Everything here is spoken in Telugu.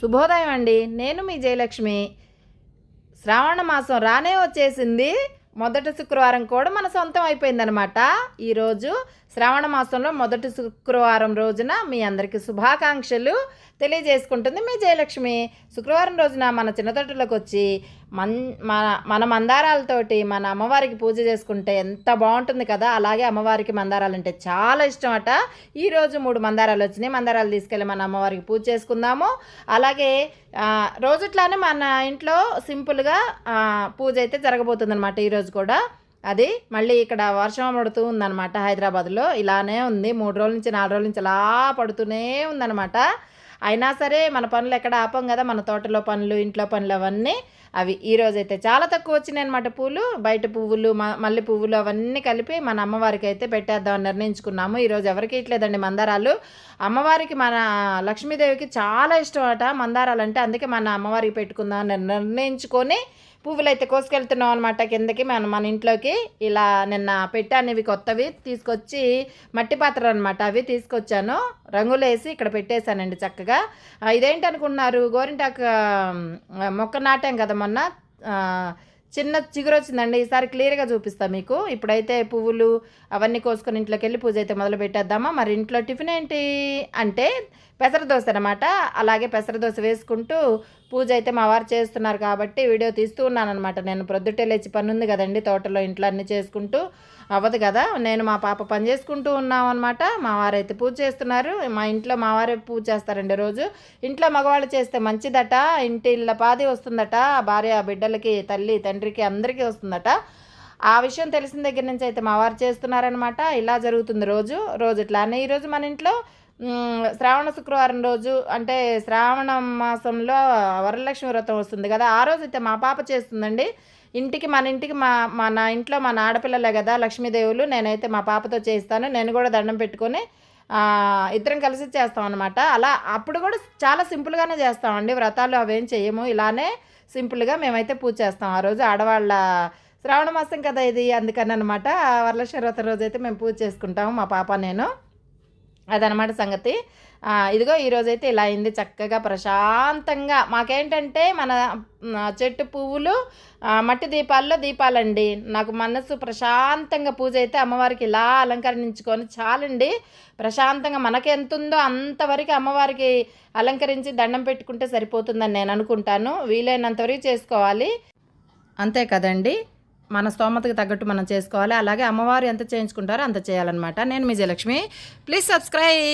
శుభోదయం అండి. నేను మీ జయలక్ష్మి. శ్రావణ మాసం రానే వచ్చేసింది. మొదటి శుక్రవారం కూడా మన సొంతం అయిపోయిందనమాట. ఈరోజు శ్రావణ మాసంలో మొదటి శుక్రవారం రోజున మీ అందరికీ శుభాకాంక్షలు తెలియజేసుకుంటుంది మీ జయలక్ష్మి. శుక్రవారం రోజున మన చిన్నతోటలోకి వచ్చి మన మందారాలతోటి మన అమ్మవారికి పూజ చేసుకుంటే ఎంత బాగుంటుంది కదా. అలాగే అమ్మవారికి మందారాలు అంటే చాలా ఇష్టం అట. ఈరోజు 3 మందారాలు వచ్చినాయి. మందారాలు తీసుకెళ్ళి మన అమ్మవారికి పూజ చేసుకుందాము. అలాగే రోజుట్లానే మన ఇంట్లో సింపుల్గా పూజ అయితే జరగబోతుందన్నమాట ఈరోజు కూడా. అది మళ్ళీ ఇక్కడ వర్షం పడుతూ ఉందన్నమాట. హైదరాబాద్లో ఇలానే ఉంది. 3 రోజుల నుంచి 4 రోజుల నుంచి అలా పడుతూనే ఉందన్నమాట. అయినా సరే మన పనులు ఎక్కడ ఆపం కదా. మన తోటలో పనులు, ఇంట్లో పనులు అవన్నీ అవి ఈరోజైతే చాలా తక్కువ వచ్చినాయి అనమాట. పూలు బయట పువ్వులు, మల్లె పువ్వులు అవన్నీ కలిపి మన అమ్మవారికి అయితే పెట్టేద్దామని నిర్ణయించుకున్నాము. ఈరోజు ఎవరికి ఇట్లేదండి మందారాలు. అమ్మవారికి మన లక్ష్మీదేవికి చాలా ఇష్టం అట మందారాలు అంటే. అందుకే మన అమ్మవారికి పెట్టుకుందామని నిర్ణయించుకొని పువ్వులు అయితే కోసుకెళ్తున్నాం అనమాట కిందకి మన ఇంట్లోకి. ఇలా నిన్న పెట్టాను, ఇవి కొత్తవి తీసుకొచ్చి మట్టి పాత్రలు అనమాట. అవి తీసుకొచ్చాను, రంగులు వేసి ఇక్కడ పెట్టేశానండి చక్కగా. ఇదేంటి అనుకుంటున్నారు, గోరింటాకు మొక్క నాటాం కదా మొన్న, చిన్న చిగురు వచ్చిందండి. ఈసారి క్లియర్గా చూపిస్తాను మీకు. ఇప్పుడైతే పువ్వులు అవన్నీ కోసుకొని ఇంట్లోకి వెళ్ళి పూజ అయితే మొదలు పెట్టేద్దామా. మరి ఇంట్లో టిఫిన్ ఏంటి అంటే పెసరదోశ అనమాట. అలాగే పెసరదోశ వేసుకుంటూ పూజ అయితే మా వారు చేస్తున్నారు కాబట్టి వీడియో తీస్తూ ఉన్నాను అనమాట. నేను ప్రొద్దుటే లేచి పని ఉంది కదండి, తోటలో ఇంట్లో అన్నీ చేసుకుంటూ అవ్వదు కదా. నేను మా పాప పని చేసుకుంటూ ఉన్నాం అనమాట. మా వారు అయితే పూజ చేస్తున్నారు. మా ఇంట్లో మా వారే పూజ చేస్తారండి రోజు. ఇంట్లో మగవాళ్ళు చేస్తే మంచిదట, ఇంటి ఇళ్ళ పాది వస్తుందట, భార్య బిడ్డలకి, తల్లి తండ్రికి అందరికీ వస్తుందట. ఆ విషయం తెలిసిన దగ్గర నుంచి అయితే మా వారు చేస్తున్నారనమాట. ఇలా జరుగుతుంది రోజు ఇట్లానే. ఈరోజు మన ఇంట్లో శ్రావణ శుక్రవారం రోజు అంటే శ్రావణ మాసంలో వరలక్ష్మి వ్రతం వస్తుంది కదా. ఆ రోజు అయితే మా పాప చేస్తుందండి. మన ఇంటికి మన ఇంట్లో మన ఆడపిల్లలే కదా లక్ష్మీదేవులు. నేనైతే మా పాపతో చేస్తాను. నేను కూడా దండం పెట్టుకొని ఇద్దరం కలిసి చేస్తాం అనమాట. అలా అప్పుడు కూడా చాలా సింపుల్గానే చేస్తామండి. వ్రతాలు అవేం చేయము. ఇలానే సింపుల్గా మేమైతే పూజ చేస్తాం ఆ రోజు. ఆడవాళ్ళ శ్రావణ మాసం కదా ఇది, అందుకని అనమాట. వరలక్ష్మి వ్రతం రోజు అయితే మేము పూజ చేసుకుంటాము, మా పాప నేను. అదనమాట సంగతి. ఇదిగో ఈరోజైతే ఇలా అయింది చక్కగా ప్రశాంతంగా. మాకేంటంటే మన చెట్టు పువ్వులు, మట్టి దీపాలండి. నాకు మనసు ప్రశాంతంగా పూజ అయితే అమ్మవారికి ఇలా అలంకరించుకొని చాలండి. ప్రశాంతంగా మనకి ఎంత ఉందో అంతవరకు అమ్మవారికి అలంకరించి దండం పెట్టుకుంటే సరిపోతుందని నేను అనుకుంటాను. వీలైనంతవరకు చేసుకోవాలి, అంతే కదండి. మన స్తోమతకు తగ్గట్టు మనం చేసుకోవాలి. అలాగే అమ్మవారు ఎంత చేయించుకుంటారో అంత చేయాలన్నమాట. నేను మీ జయలక్ష్మి. Please subscribe.